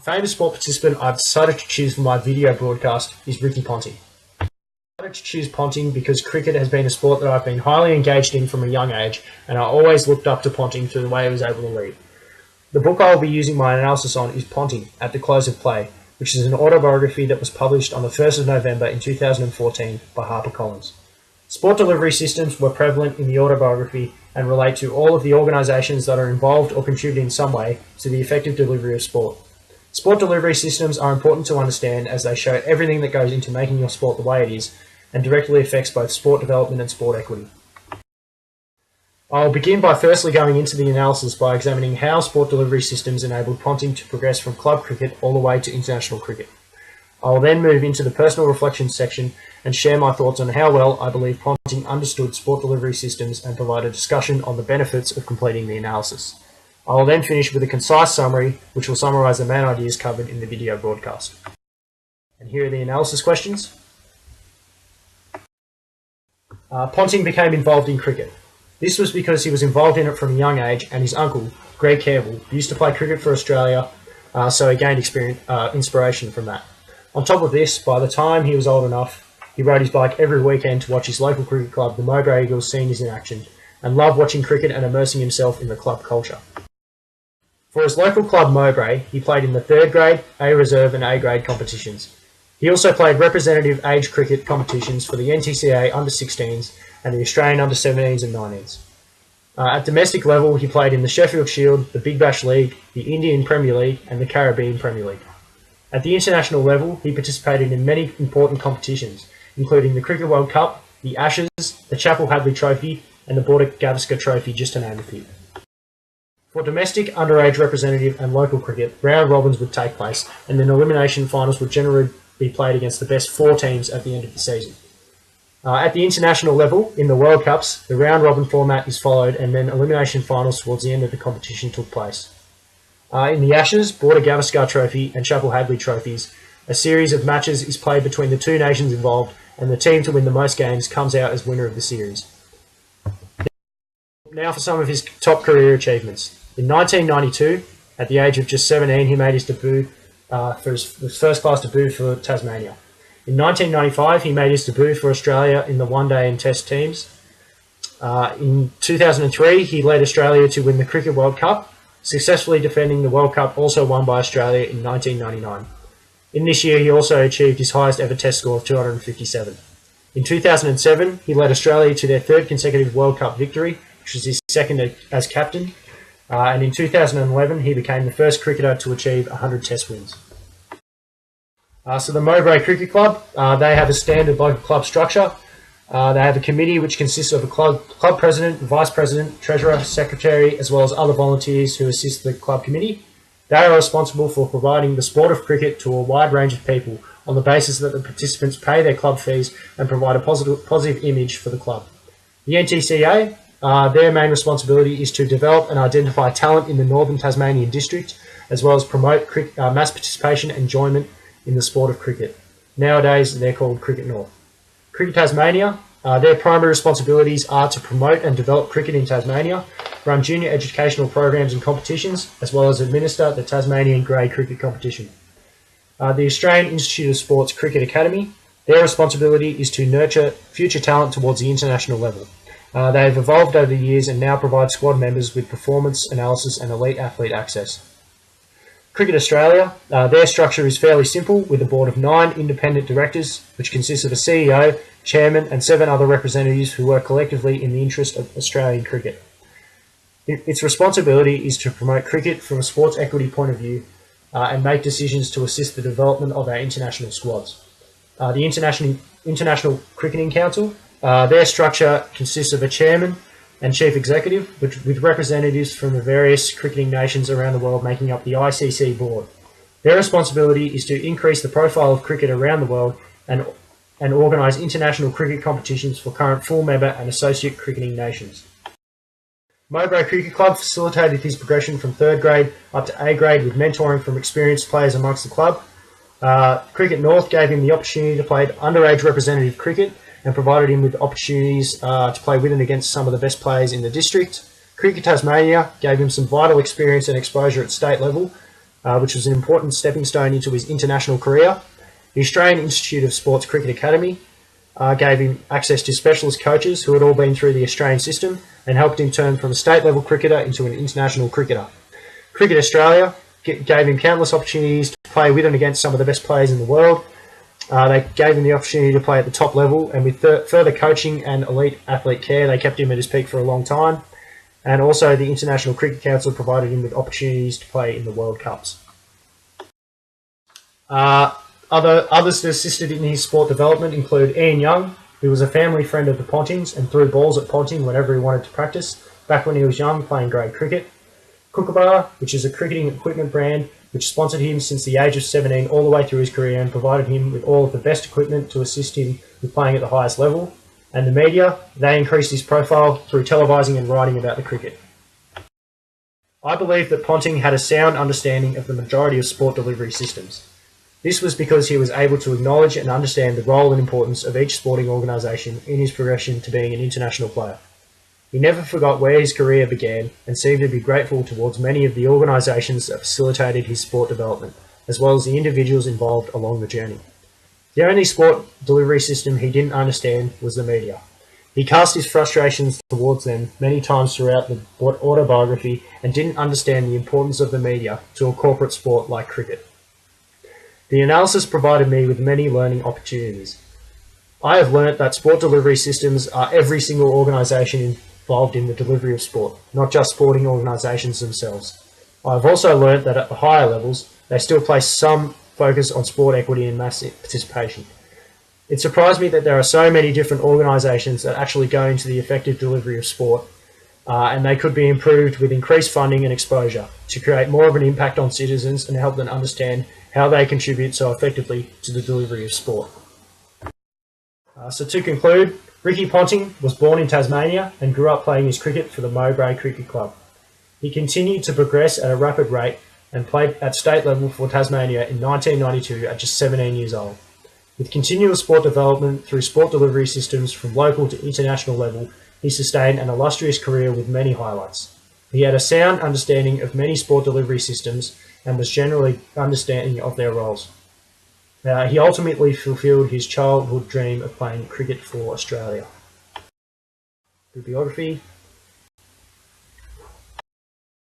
famous sport participant I've decided to choose for my video broadcast is Ricky Ponting. I decided to choose Ponting because cricket has been a sport that I've been highly engaged in from a young age, and I always looked up to Ponting through the way he was able to lead. The book I will be using my analysis on is Ponting, At the Close of Play, which is an autobiography that was published on the 1st of November in 2014 by HarperCollins. Sport delivery systems were prevalent in the autobiography and relate to all of the organisations that are involved or contribute in some way to the effective delivery of sport. Sport delivery systems are important to understand as they show everything that goes into making your sport the way it is and directly affects both sport development and sport equity. I'll begin by firstly going into the analysis by examining how sport delivery systems enabled Ponting to progress from club cricket all the way to international cricket. I will then move into the personal reflections section and share my thoughts on how well I believe Ponting understood sport delivery systems and provide a discussion on the benefits of completing the analysis. I will then finish with a concise summary which will summarise the main ideas covered in the video broadcast. And here are the analysis questions. Ponting became involved in cricket. This was because he was involved in it from a young age, and his uncle, Greg Campbell, used to play cricket for Australia, so he gained inspiration from that. On top of this, by the time he was old enough, he rode his bike every weekend to watch his local cricket club, the Mowbray Eagles seniors, in action, and loved watching cricket and immersing himself in the club culture. For his local club Mowbray, he played in the 3rd grade, A Reserve and A grade competitions. He also played representative age cricket competitions for the NTCA under-16s and the Australian under-17s and 19s. At domestic level, he played in the Sheffield Shield, the Big Bash League, the Indian Premier League and the Caribbean Premier League. At the international level, he participated in many important competitions, including the Cricket World Cup, the Ashes, the Chapel Hadley Trophy and the Border Gavaskar Trophy, just to name a few. For domestic, underage representative and local cricket, round robins would take place and then elimination finals would generally be played against the best 4 teams at the end of the season. At the international level, in the World Cups, the round robin format is followed and then elimination finals towards the end of the competition took place. In the Ashes, Border Gavaskar Trophy and Chapel Hadley Trophies, a series of matches is played between the 2 nations involved, and the team to win the most games comes out as winner of the series. Now for some of his top career achievements. In 1992, at the age of just 17, he made his debut for his first-class debut for Tasmania. In 1995, he made his debut for Australia in the one-day and test teams. In 2003, he led Australia to win the Cricket World Cup, successfully defending the World Cup also won by Australia in 1999. In this year, he also achieved his highest ever test score of 257. In 2007, he led Australia to their 3rd consecutive World Cup victory, which was his 2nd as captain. And in 2011, he became the first cricketer to achieve 100 test wins. So the Mowbray Cricket Club, they have a standard local club structure. They have a committee which consists of a club president, vice president, treasurer, secretary, as well as other volunteers who assist the club committee. They are responsible for providing the sport of cricket to a wide range of people on the basis that the participants pay their club fees and provide a positive image for the club. The NTCA, their main responsibility is to develop and identify talent in the Northern Tasmanian district, as well as promote mass participation and enjoyment in the sport of cricket. Nowadays, they're called Cricket North. Cricket Tasmania, their primary responsibilities are to promote and develop cricket in Tasmania, run junior educational programs and competitions, as well as administer the Tasmanian Grade Cricket Competition. The Australian Institute of Sport's Cricket Academy, their responsibility is to nurture future talent towards the international level. They have evolved over the years and now provide squad members with performance analysis and elite athlete access. Cricket Australia, their structure is fairly simple, with a board of 9 independent directors, which consists of a CEO, chairman and 7 other representatives who work collectively in the interest of Australian cricket. Its responsibility is to promote cricket from a sports equity point of view and make decisions to assist the development of our international squads. The International Cricketing Council, their structure consists of a chairman and chief executive, with representatives from the various cricketing nations around the world making up the ICC board. Their responsibility is to increase the profile of cricket around the world and organise international cricket competitions for current full member and associate cricketing nations. Mowbray Cricket Club facilitated his progression from 3rd grade up to A grade with mentoring from experienced players amongst the club. Cricket North gave him the opportunity to play underage representative cricket and provided him with opportunities to play with and against some of the best players in the district. Cricket Tasmania gave him some vital experience and exposure at state level, which was an important stepping stone into his international career. The Australian Institute of Sports Cricket Academy gave him access to specialist coaches who had all been through the Australian system and helped him turn from a state-level cricketer into an international cricketer. Cricket Australia gave him countless opportunities to play with and against some of the best players in the world. They gave him the opportunity to play at the top level, and with further coaching and elite athlete care, they kept him at his peak for a long time. And also the International Cricket Council provided him with opportunities to play in the World Cups. Others that assisted in his sport development include Ian Young, who was a family friend of the Pontings and threw balls at Ponting whenever he wanted to practice, back when he was young playing grade cricket. Kookaburra, which is a cricketing equipment brand which sponsored him since the age of 17 all the way through his career and provided him with all of the best equipment to assist him with playing at the highest level. And the media, they increased his profile through televising and writing about the cricket. I believe that Ponting had a sound understanding of the majority of sport delivery systems. This was because he was able to acknowledge and understand the role and importance of each sporting organisation in his progression to being an international player. He never forgot where his career began and seemed to be grateful towards many of the organisations that facilitated his sport development, as well as the individuals involved along the journey. The only sport delivery system he didn't understand was the media. He cast his frustrations towards them many times throughout the autobiography and didn't understand the importance of the media to a corporate sport like cricket. The analysis provided me with many learning opportunities. I have learnt that sport delivery systems are every single organisation involved in the delivery of sport, not just sporting organisations themselves. I have also learnt that at the higher levels, they still place some focus on sport equity and mass participation. It surprised me that there are so many different organisations that actually go into the effective delivery of sport, and they could be improved with increased funding and exposure to create more of an impact on citizens and help them understand how they contribute so effectively to the delivery of sport. So to conclude, Ricky Ponting was born in Tasmania and grew up playing his cricket for the Mowbray Cricket Club. He continued to progress at a rapid rate and played at state level for Tasmania in 1992 at just 17 years old. With continuous sport development through sport delivery systems from local to international level, he sustained an illustrious career with many highlights. He had a sound understanding of many sport delivery systems and was generally understanding of their roles. He ultimately fulfilled his childhood dream of playing cricket for Australia. Bibliography: